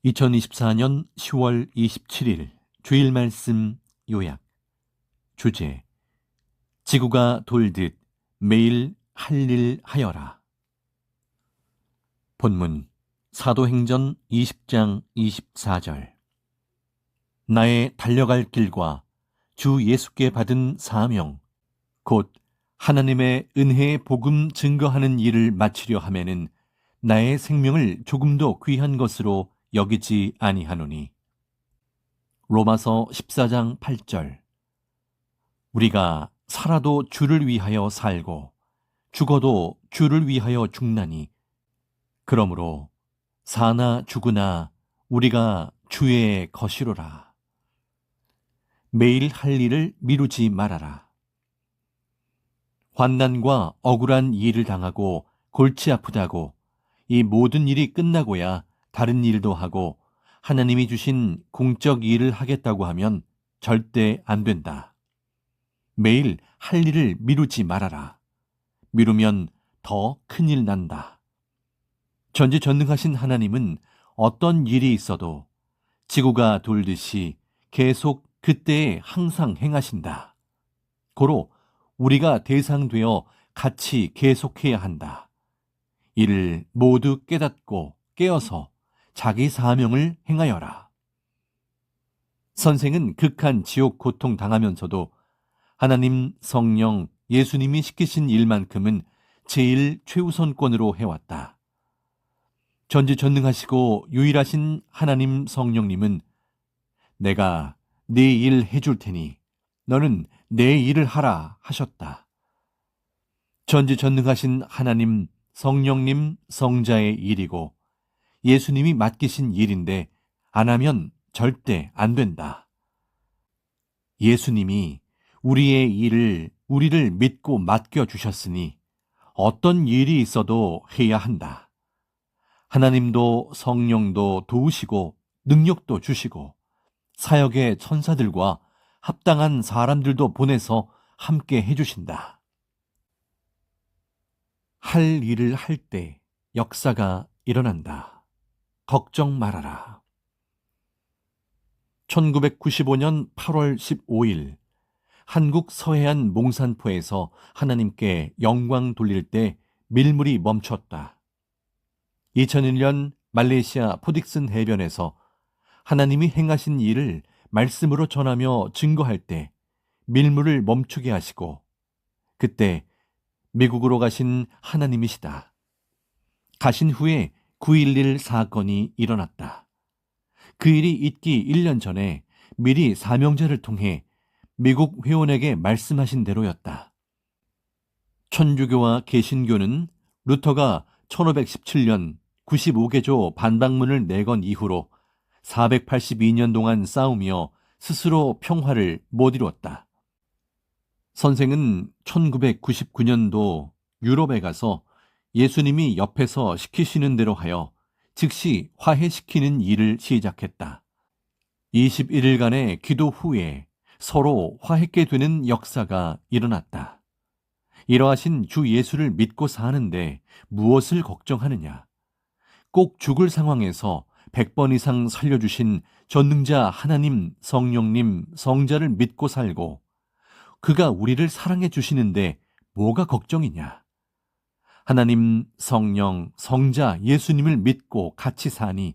2024년 10월 27일 주일 말씀 요약. 주제: 지구가 돌듯 매일 할 일 하여라. 본문 사도행전 20장 24절. 나의 달려갈 길과 주 예수께 받은 사명, 곧 하나님의 은혜의 복음 증거하는 일을 마치려 하면은 나의 생명을 조금도 귀한 것으로 여기지 아니하노니. 로마서 14장 8절. 우리가 살아도 주를 위하여 살고 죽어도 주를 위하여 죽나니 그러므로 사나 죽으나 우리가 주의 것이로라. 매일 할 일을 미루지 말아라. 환난과 억울한 일을 당하고 골치 아프다고 이 모든 일이 끝나고야 다른 일도 하고 하나님이 주신 공적 일을 하겠다고 하면 절대 안 된다. 매일 할 일을 미루지 말아라. 미루면 더 큰일 난다. 전지전능하신 하나님은 어떤 일이 있어도 지구가 돌듯이 계속 그때에 항상 행하신다. 고로 우리가 대상되어 같이 계속해야 한다. 이를 모두 깨닫고 깨어서 자기 사명을 행하여라. 선생은 극한 지옥 고통 당하면서도 하나님, 성령, 예수님이 시키신 일만큼은 제일 최우선권으로 해왔다. 전지전능하시고 유일하신 하나님 성령님은 내가 네 일 해줄 테니 너는 내 일을 하라 하셨다. 전지전능하신 하나님, 성령님, 성자의 일이고 예수님이 맡기신 일인데 안 하면 절대 안 된다. 예수님이 우리의 일을 우리를 믿고 맡겨주셨으니 어떤 일이 있어도 해야 한다. 하나님도 성령도 도우시고 능력도 주시고 사역의 천사들과 합당한 사람들도 보내서 함께 해주신다. 할 일을 할 때 역사가 일어난다. 걱정 말아라. 1995년 8월 15일 한국 서해안 몽산포에서 하나님께 영광 돌릴 때 밀물이 멈췄다. 2001년 말레이시아 포딕슨 해변에서 하나님이 행하신 일을 말씀으로 전하며 증거할 때 밀물을 멈추게 하시고 그때 미국으로 가신 하나님이시다. 가신 후에 9.11 사건이 일어났다. 그 일이 있기 1년 전에 미리 사명자를 통해 미국 회원에게 말씀하신 대로였다. 천주교와 개신교는 루터가 1517년 95개조 반박문을 내건 이후로 482년 동안 싸우며 스스로 평화를 못 이루었다. 선생은 1999년도 유럽에 가서 예수님이 옆에서 시키시는 대로 하여 즉시 화해시키는 일을 시작했다. 21일간의 기도 후에 서로 화해게 되는 역사가 일어났다. 이러하신 주 예수를 믿고 사는데 무엇을 걱정하느냐? 꼭 죽을 상황에서 100번 이상 살려주신 전능자 하나님, 성령님, 성자를 믿고 살고 그가 우리를 사랑해 주시는데 뭐가 걱정이냐? 하나님, 성령, 성자, 예수님을 믿고 같이 사니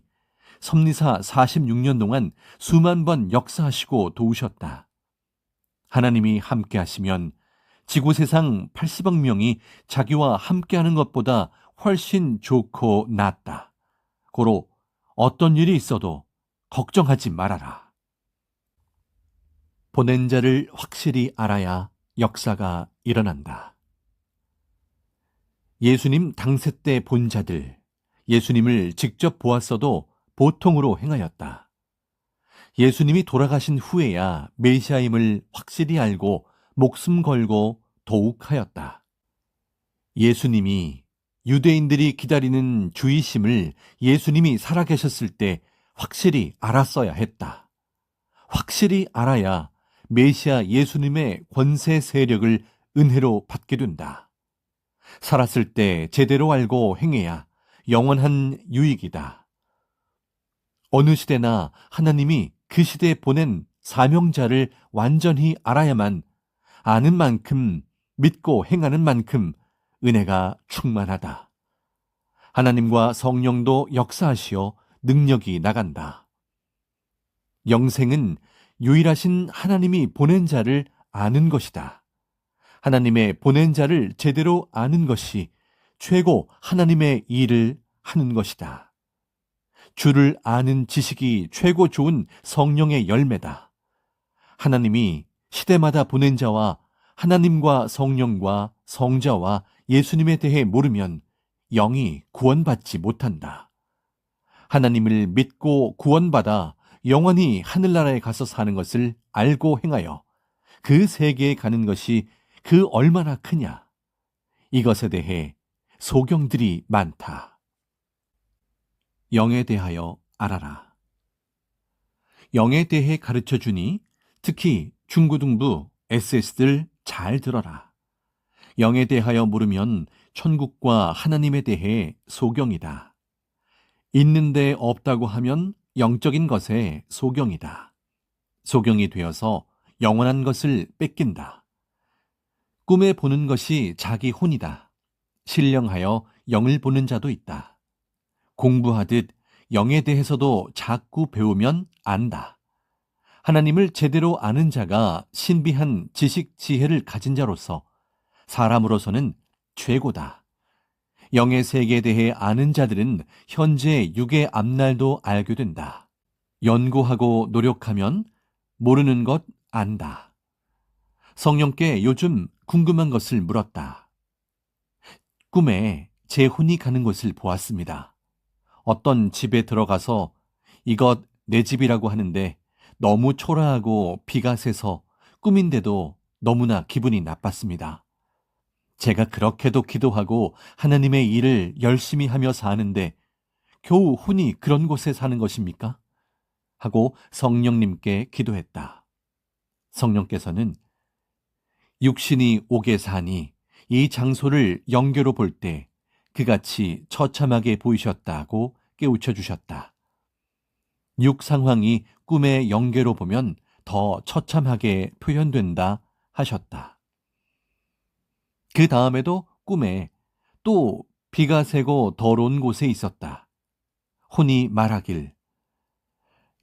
섭리사 46년 동안 수만 번 역사하시고 도우셨다. 하나님이 함께 하시면 지구 세상 80억 명이 자기와 함께하는 것보다 훨씬 좋고 낫다. 고로 어떤 일이 있어도 걱정하지 말아라. 보낸 자를 확실히 알아야 역사가 일어난다. 예수님 당세 때 본 자들, 예수님을 직접 보았어도 보통으로 행하였다. 예수님이 돌아가신 후에야 메시아임을 확실히 알고 목숨 걸고 더욱 하였다. 예수님이 유대인들이 기다리는 주이심을 예수님이 살아계셨을 때 확실히 알았어야 했다. 확실히 알아야 메시아 예수님의 권세 세력을 은혜로 받게 된다. 살았을 때 제대로 알고 행해야 영원한 유익이다. 어느 시대나 하나님이 그 시대에 보낸 사명자를 완전히 알아야만 아는 만큼 믿고 행하는 만큼 은혜가 충만하다. 하나님과 성령도 역사하시어 능력이 나간다. 영생은 유일하신 하나님이 보낸 자를 아는 것이다. 하나님의 보낸 자를 제대로 아는 것이 최고 하나님의 일을 하는 것이다. 주를 아는 지식이 최고 좋은 성령의 열매다. 하나님이 시대마다 보낸 자와 하나님과 성령과 성자와 예수님에 대해 모르면 영이 구원받지 못한다. 하나님을 믿고 구원받아 영원히 하늘나라에 가서 사는 것을 알고 행하여 그 세계에 가는 것이 그 얼마나 크냐. 이것에 대해 소경들이 많다. 영에 대하여 알아라. 영에 대해 가르쳐 주니 특히 중고등부 SS들 잘 들어라. 영에 대하여 물으면 천국과 하나님에 대해 소경이다. 있는데 없다고 하면 영적인 것에 소경이다. 소경이 되어서 영원한 것을 뺏긴다. 꿈에 보는 것이 자기 혼이다. 신령하여 영을 보는 자도 있다. 공부하듯 영에 대해서도 자꾸 배우면 안다. 하나님을 제대로 아는 자가 신비한 지식 지혜를 가진 자로서 사람으로서는 최고다. 영의 세계에 대해 아는 자들은 현재 육의 앞날도 알게 된다. 연구하고 노력하면 모르는 것 안다. 성령께 요즘 궁금한 것을 물었다. 꿈에 제 혼이 가는 곳을 보았습니다. 어떤 집에 들어가서 이것 내 집이라고 하는데 너무 초라하고 비가 새서 꿈인데도 너무나 기분이 나빴습니다. 제가 그렇게도 기도하고 하나님의 일을 열심히 하며 사는데 겨우 혼이 그런 곳에 사는 것입니까? 하고 성령님께 기도했다. 성령께서는 육신이 옥에 사니 이 장소를 영계로 볼 때 그같이 처참하게 보이셨다고 깨우쳐 주셨다. 육 상황이 꿈의 영계로 보면 더 처참하게 표현된다 하셨다. 그 다음에도 꿈에 또 비가 새고 더러운 곳에 있었다. 혼이 말하길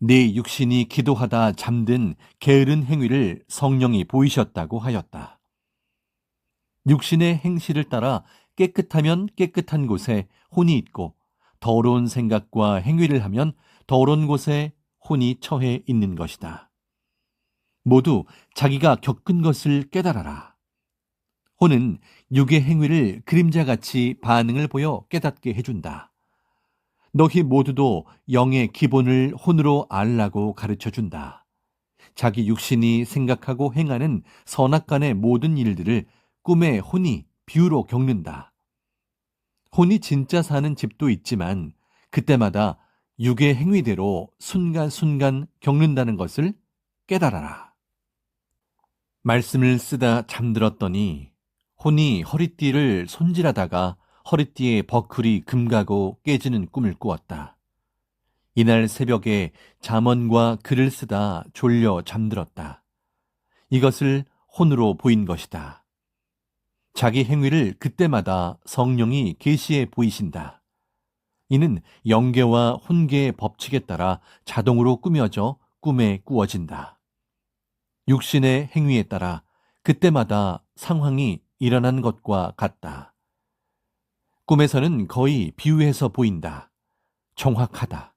네 육신이 기도하다 잠든 게으른 행위를 성령이 보이셨다고 하였다. 육신의 행실을 따라 깨끗하면 깨끗한 곳에 혼이 있고 더러운 생각과 행위를 하면 더러운 곳에 혼이 처해 있는 것이다. 모두 자기가 겪은 것을 깨달아라. 혼은 육의 행위를 그림자같이 반응을 보여 깨닫게 해준다. 너희 모두도 영의 기본을 혼으로 알라고 가르쳐준다. 자기 육신이 생각하고 행하는 선악간의 모든 일들을 꿈의 혼이 비유로 겪는다. 혼이 진짜 사는 집도 있지만 그때마다 육의 행위대로 순간순간 겪는다는 것을 깨달아라. 말씀을 쓰다 잠들었더니 혼이 허리띠를 손질하다가 허리띠에 버클이 금가고 깨지는 꿈을 꾸었다. 이날 새벽에 잠언과 글을 쓰다 졸려 잠들었다. 이것을 혼으로 보인 것이다. 자기 행위를 그때마다 성령이 계시해 보이신다. 이는 영계와 혼계의 법칙에 따라 자동으로 꾸며져 꿈에 꾸어진다. 육신의 행위에 따라 그때마다 상황이 일어난 것과 같다. 꿈에서는 거의 비유해서 보인다. 정확하다.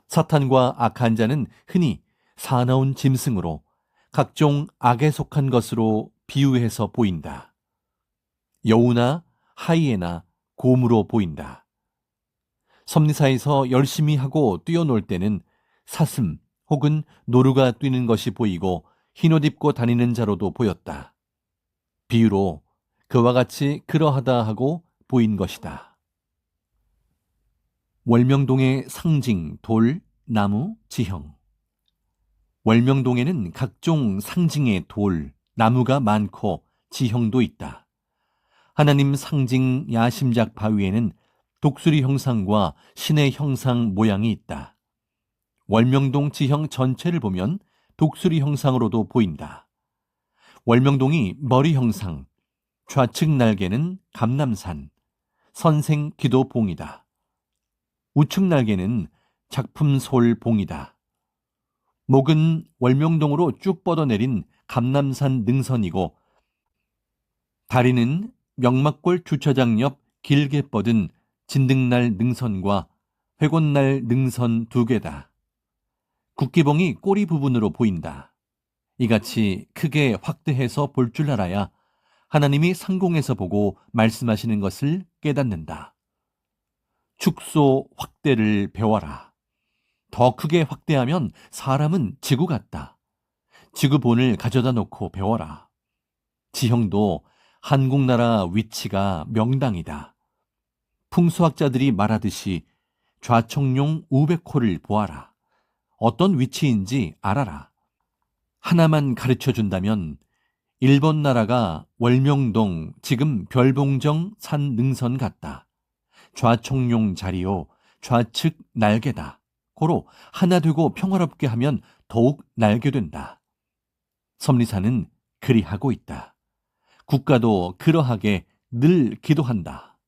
사탄과 악한 자는 흔히 사나운 짐승으로 각종 악에 속한 것으로 비유해서 보인다. 여우나 하이에나, 곰으로 보인다. 섭리사에서 열심히 하고 뛰어놀 때는 사슴 혹은 노루가 뛰는 것이 보이고 흰옷 입고 다니는 자로도 보였다. 비유로 그와 같이 그러하다 하고 보인 것이다. 월명동의 상징, 돌, 나무, 지형. 월명동에는 각종 상징의 돌, 나무가 많고 지형도 있다. 하나님 상징 야심작 바위에는 독수리 형상과 신의 형상 모양이 있다. 월명동 지형 전체를 보면 독수리 형상으로도 보인다. 월명동이 머리 형상, 좌측 날개는 감남산, 선생 기도봉이다. 우측 날개는 작품솔봉이다. 목은 월명동으로 쭉 뻗어내린 감남산 능선이고 다리는 명막골 주차장 옆 길게 뻗은 진등날 능선과 회곤날 능선 두 개다. 국기봉이 꼬리 부분으로 보인다. 이같이 크게 확대해서 볼 줄 알아야 하나님이 상공에서 보고 말씀하시는 것을 깨닫는다. 축소 확대를 배워라. 더 크게 확대하면 사람은 지구 같다. 지구본을 가져다 놓고 배워라. 지형도 한국나라 위치가 명당이다. 풍수학자들이 말하듯이 좌청룡 우백호를 보아라. 어떤 위치인지 알아라. 하나만 가르쳐 준다면 일본 나라가 월명동, 지금 별봉정 산 능선 같다. 좌청룡 자리요, 좌측 날개다. 고로 하나 되고 평화롭게 하면 더욱 날게 된다. 섭리사는 그리하고 있다. 국가도 그러하게 늘 기도한다.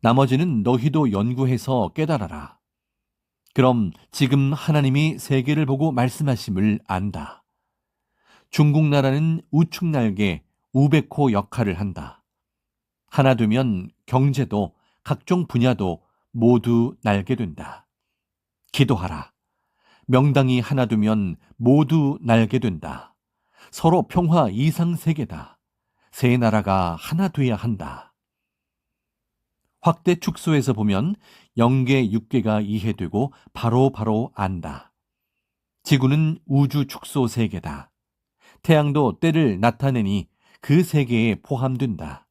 나머지는 너희도 연구해서 깨달아라. 그럼 지금 하나님이 세계를 보고 말씀하심을 안다. 중국 나라는 우측 날개, 우백호 역할을 한다. 하나 되면 경제도 각종 분야도 모두 날게 된다. 기도하라. 명당이 하나 되면 모두 날게 된다. 서로 평화 이상 세계다. 세 나라가 하나 돼야 한다. 확대 축소에서 보면 영계 육계가 이해되고 바로 안다. 지구는 우주 축소 세계다. 태양도 때를 나타내니 그 세계에 포함된다.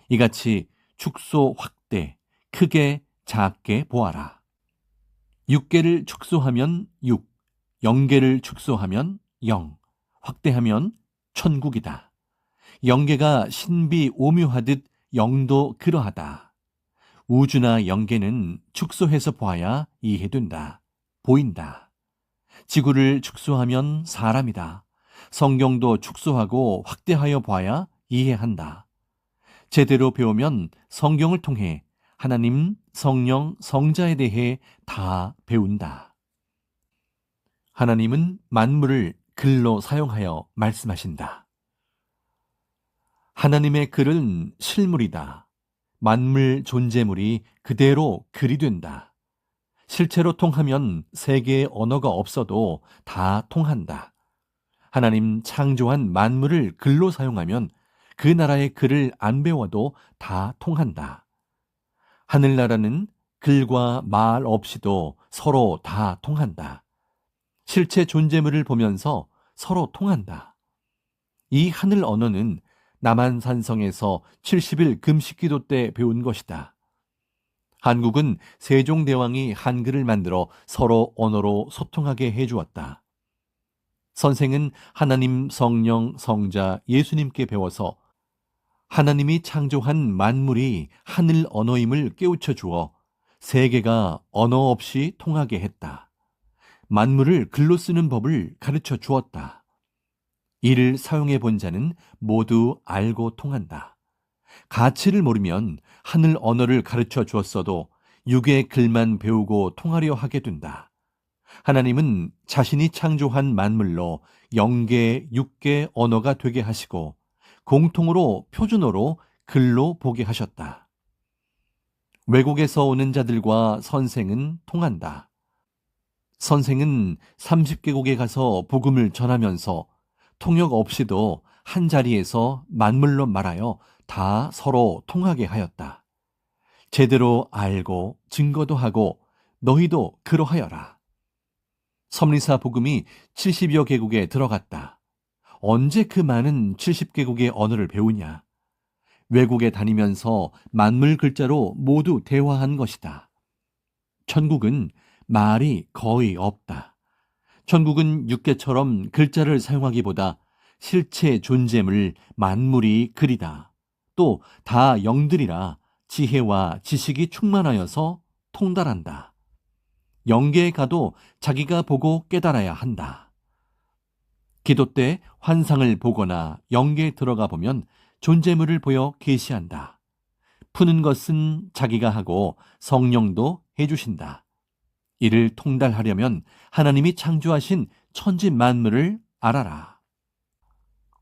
이같이 축소 확대, 크게 작게 보아라. 육계를 축소하면 6, 영계를 축소하면 0, 확대하면 천국이다. 영계가 신비 오묘하듯 영도 그러하다. 우주나 영계는 축소해서 보아야 이해된다. 보인다. 지구를 축소하면 사람이다. 성경도 축소하고 확대하여 봐야 이해한다. 제대로 배우면 성경을 통해 하나님, 성령, 성자에 대해 다 배운다. 하나님은 만물을 글로 사용하여 말씀하신다. 하나님의 글은 실물이다. 만물 존재물이 그대로 글이 된다. 실체로 통하면 세계의 언어가 없어도 다 통한다. 하나님 창조한 만물을 글로 사용하면 그 나라의 글을 안 배워도 다 통한다. 하늘나라는 글과 말 없이도 서로 다 통한다. 실체 존재물을 보면서 서로 통한다. 이 하늘 언어는 남한산성에서 70일 금식기도 때 배운 것이다. 한국은 세종대왕이 한글을 만들어 서로 언어로 소통하게 해주었다. 선생은 하나님, 성령, 성자, 예수님께 배워서 하나님이 창조한 만물이 하늘 언어임을 깨우쳐 주어 세계가 언어 없이 통하게 했다. 만물을 글로 쓰는 법을 가르쳐 주었다. 이를 사용해 본 자는 모두 알고 통한다. 가치를 모르면 하늘 언어를 가르쳐 주었어도 육의 글만 배우고 통하려 하게 된다. 하나님은 자신이 창조한 만물로 영계, 육계 언어가 되게 하시고 공통으로 표준어로 글로 보게 하셨다. 외국에서 오는 자들과 선생은 통한다. 선생은 30개국에 가서 복음을 전하면서 통역 없이도 한 자리에서 만물로 말하여 다 서로 통하게 하였다. 제대로 알고 증거도 하고 너희도 그러하여라. 섭리사 복음이 70여 개국에 들어갔다. 언제 그 많은 70개국의 언어를 배우냐? 외국에 다니면서 만물 글자로 모두 대화한 것이다. 천국은 말이 거의 없다. 천국은 육계처럼 글자를 사용하기보다 실체 존재물 만물이 글이다. 또 다 영들이라 지혜와 지식이 충만하여서 통달한다. 영계에 가도 자기가 보고 깨달아야 한다. 기도 때 환상을 보거나 영계에 들어가 보면 존재물을 보여 계시한다. 푸는 것은 자기가 하고 성령도 해주신다. 이를 통달하려면 하나님이 창조하신 천지 만물을 알아라.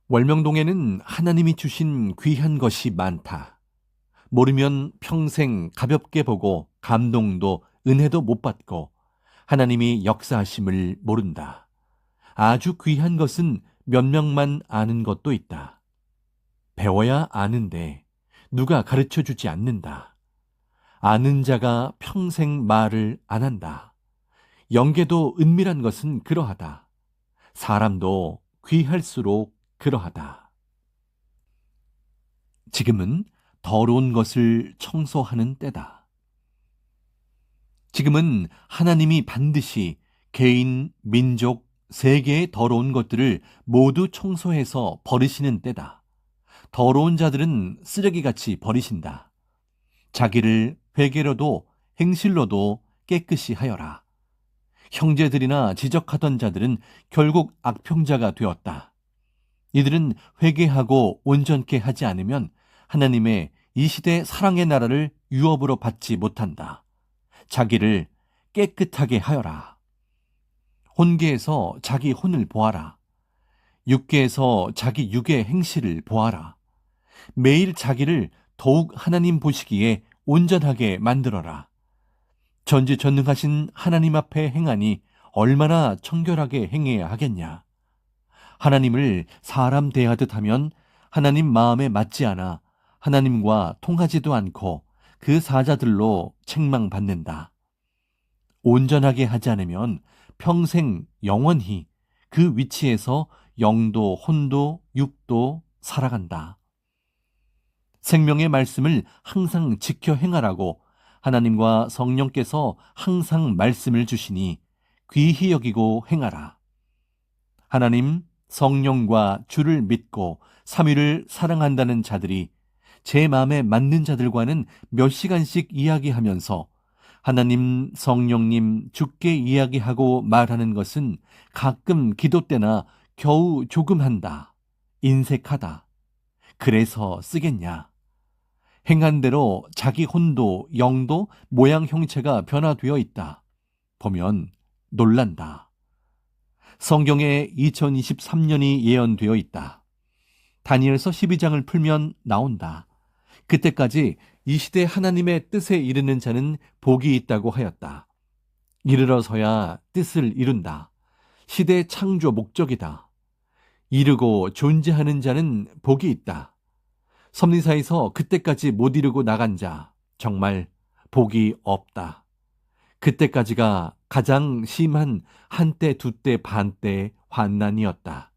월명동에는 하나님이 주신 귀한 것이 많다. 모르면 평생 가볍게 보고 감동도 은혜도 못 받고 하나님이 역사하심을 모른다. 아주 귀한 것은 몇 명만 아는 것도 있다. 배워야 아는데 누가 가르쳐 주지 않는다. 아는 자가 평생 말을 안 한다. 영계도 은밀한 것은 그러하다. 사람도 귀할수록 그러하다. 지금은 더러운 것을 청소하는 때다. 지금은 하나님이 반드시 개인, 민족, 세계의 더러운 것들을 모두 청소해서 버리시는 때다. 더러운 자들은 쓰레기같이 버리신다. 자기를 회개로도 행실로도 깨끗이 하여라. 형제들이나 지적하던 자들은 결국 악평자가 되었다. 이들은 회개하고 온전케 하지 않으면 하나님의 이 시대 사랑의 나라를 유업으로 받지 못한다. 자기를 깨끗하게 하여라. 혼계에서 자기 혼을 보아라. 육계에서 자기 육의 행실을 보아라. 매일 자기를 더욱 하나님 보시기에 온전하게 만들어라. 전지전능하신 하나님 앞에 행하니 얼마나 청결하게 행해야 하겠냐. 하나님을 사람 대하듯 하면 하나님 마음에 맞지 않아 하나님과 통하지도 않고 그 사자들로 책망받는다. 온전하게 하지 않으면 평생 영원히 그 위치에서 영도 혼도 육도 살아간다. 생명의 말씀을 항상 지켜 행하라고 하나님과 성령께서 항상 말씀을 주시니 귀히 여기고 행하라. 하나님, 성령과 주를 믿고 삼위를 사랑한다는 자들이 제 마음에 맞는 자들과는 몇 시간씩 이야기하면서 하나님, 성령님, 주께 이야기하고 말하는 것은 가끔 기도 때나 겨우 조금 한다. 인색하다. 그래서 쓰겠냐. 행한 대로 자기 혼도 영도 모양 형체가 변화되어 있다. 보면 놀란다. 성경에 2023년이 예언되어 있다. 다니엘서 12장을 풀면 나온다. 그때까지 이 시대 하나님의 뜻에 이르는 자는 복이 있다고 하였다. 이르러서야 뜻을 이룬다. 시대 창조 목적이다. 이르고 존재하는 자는 복이 있다. 섭리사에서 그때까지 못 이루고 나간 자 정말 복이 없다. 그때까지가 가장 심한 한때 두때 반때 환난이었다.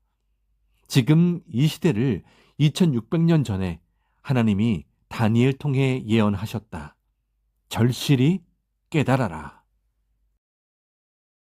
지금 이 시대를 2600년 전에 하나님이 다니엘 통해 예언하셨다. 절실히 깨달아라.